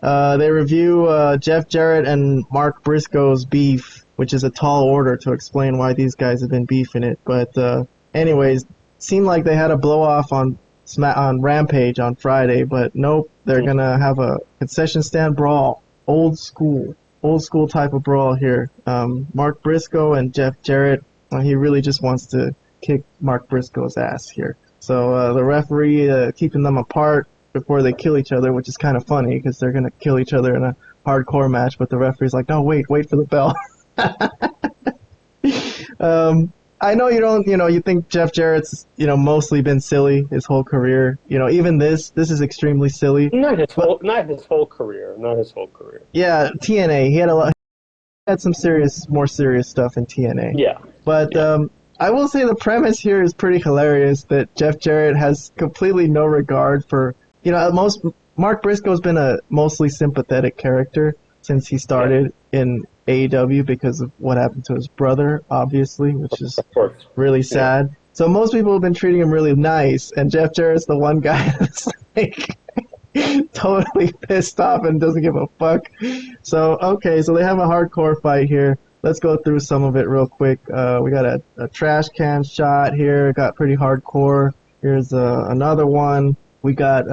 They review Jeff Jarrett and Mark Briscoe's beef, which is a tall order to explain why these guys have been beefing it. But anyways, seemed like they had a blow-off on Rampage on Friday, but nope, they're going to have a concession stand brawl. Old school type of brawl here. Mark Briscoe and Jeff Jarrett, he really just wants to kick Mark Briscoe's ass here. So the referee keeping them apart before they kill each other, which is kind of funny because they're going to kill each other in a hardcore match, but the referee's like, no, wait for the bell. I know you don't, you think Jeff Jarrett's, mostly been silly his whole career. Even this is extremely silly. Not his whole career. Yeah, TNA. He had some more serious stuff in TNA. Yeah. But I will say the premise here is pretty hilarious that Jeff Jarrett has completely no regard for, Mark Briscoe's been a mostly sympathetic character since he started in AEW because of what happened to his brother, obviously, which is really sad. Yeah. So most people have been treating him really nice, and Jeff Jarrett's the one guy that's like totally pissed off and doesn't give a fuck. So they have a hardcore fight here. Let's go through some of it real quick. We got a trash can shot here. It got pretty hardcore. Here's another one. We got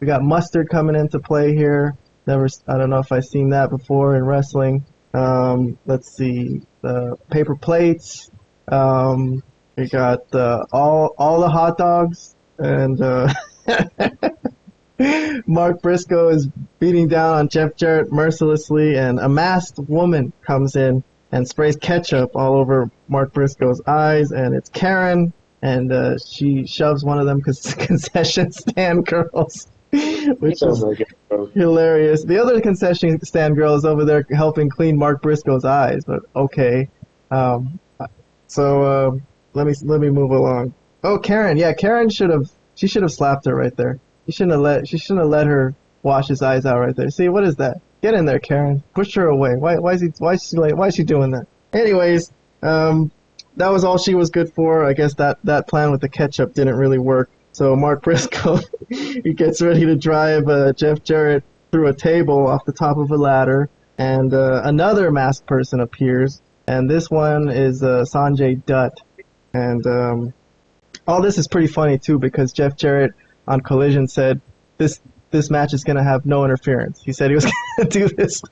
mustard coming into play here. I don't know if I've seen that before in wrestling. Let's see, the paper plates. We got all the hot dogs, and Mark Briscoe is beating down on Jeff Jarrett mercilessly, and a masked woman comes in and sprays ketchup all over Mark Briscoe's eyes, and it's Karen, and she shoves one of them concession stand girls, which is hilarious. The other concession stand girl is over there helping clean Mark Briscoe's eyes, but okay. So let me move along. Oh, Karen, yeah, Karen should have slapped her right there. She shouldn't have let her wash his eyes out right there. See, what is that? Get in there, Karen. Push her away. Why is she doing that? Anyways, that was all she was good for. I guess that plan with the ketchup didn't really work. So Mark Briscoe, he gets ready to drive Jeff Jarrett through a table off the top of a ladder, and another masked person appears, and this one is Sanjay Dutt. And all this is pretty funny too because Jeff Jarrett on Collision said this match is going to have no interference. He said he was going to do this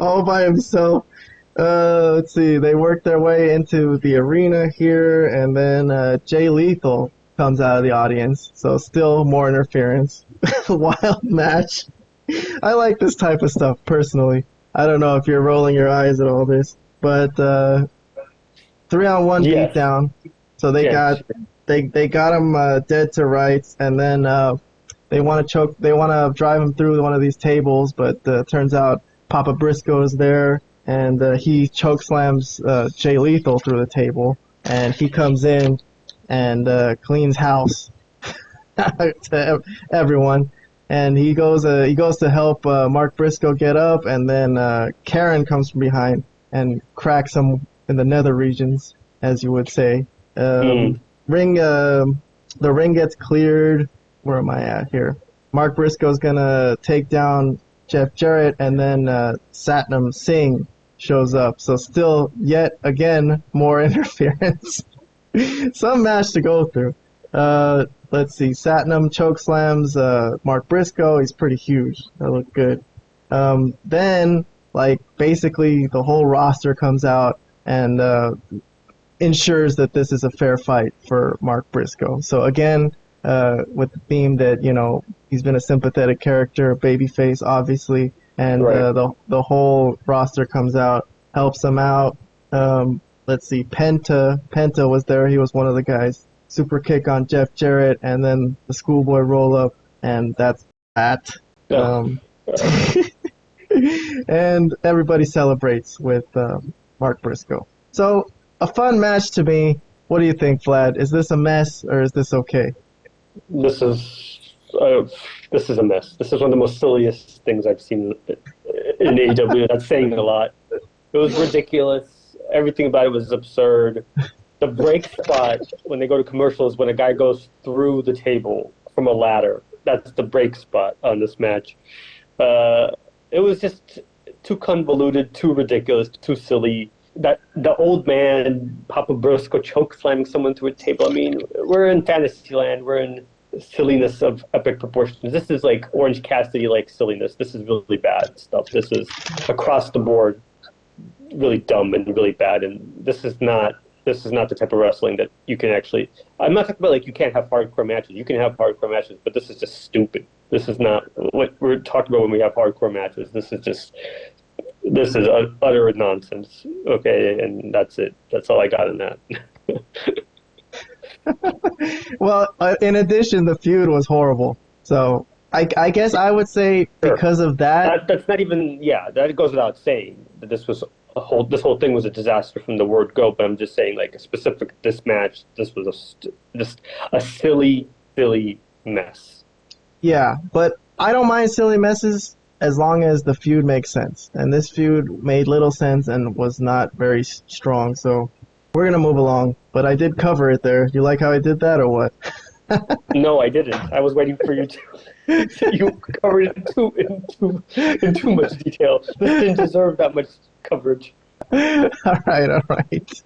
all by himself. Let's see, they work their way into the arena here, and then Jay Lethal comes out of the audience, so still more interference. Wild match. I like this type of stuff personally. I don't know if you're rolling your eyes at all this, but 3-on-1 beatdown. So they got him dead to rights, and then they want to drive him through one of these tables, but turns out Papa Briscoe is there, and he chokeslams Jay Lethal through the table, and he comes in and cleans house to everyone. And he goes to help Mark Briscoe get up, and then Karen comes from behind and cracks him in the nether regions, as you would say. The ring gets cleared. Where am I at here? Mark Briscoe's gonna take down Jeff Jarrett, and then Satnam Singh shows up. So still, yet again, more interference. Some match to go through. Let's see. Satnam chokeslams Mark Briscoe. He's pretty huge. That looked good. Then, basically the whole roster comes out and ensures that this is a fair fight for Mark Briscoe. So again, with the theme that, he's been a sympathetic character, a babyface, obviously, and right. The whole roster comes out, helps him out. Let's see, Penta was there. He was one of the guys. Super kick on Jeff Jarrett, and then the schoolboy roll up, and that's that. And everybody celebrates with Mark Briscoe. So a fun match to me. What do you think, Vlad? Is this a mess or is this okay? This is a mess. This is one of the most silliest things I've seen in AEW. That's saying a lot. It was ridiculous. Everything about it was absurd. The break spot when they go to commercials, when a guy goes through the table from a ladder, that's the break spot on this match. It was just too convoluted, too ridiculous, too silly. That the old man, Papa Briscoe, choke slamming someone to a table. I mean, we're in fantasy land. We're in silliness of epic proportions. This is like Orange Cassidy like silliness. This is really bad stuff. This is across the board really dumb and really bad. And this is not the type of wrestling that you can actually. I'm not talking about like you can't have hardcore matches. You can have hardcore matches, but this is just stupid. This is not what we're talking about when we have hardcore matches. This is utter nonsense. Okay, and that's it. That's all I got in that. Well, in addition, the feud was horrible. So I guess I would say because of that. That's not even. Yeah, that goes without saying that this whole thing was a disaster from the word go. But I'm just saying, like, this match, this was just a silly mess. Yeah, but I don't mind silly messes as long as the feud makes sense. And this feud made little sense and was not very strong. So we're going to move along. But I did cover it there. You like how I did that or what? No, I didn't. I was waiting for you to. You covered it in too much detail. This didn't deserve that much coverage. All right.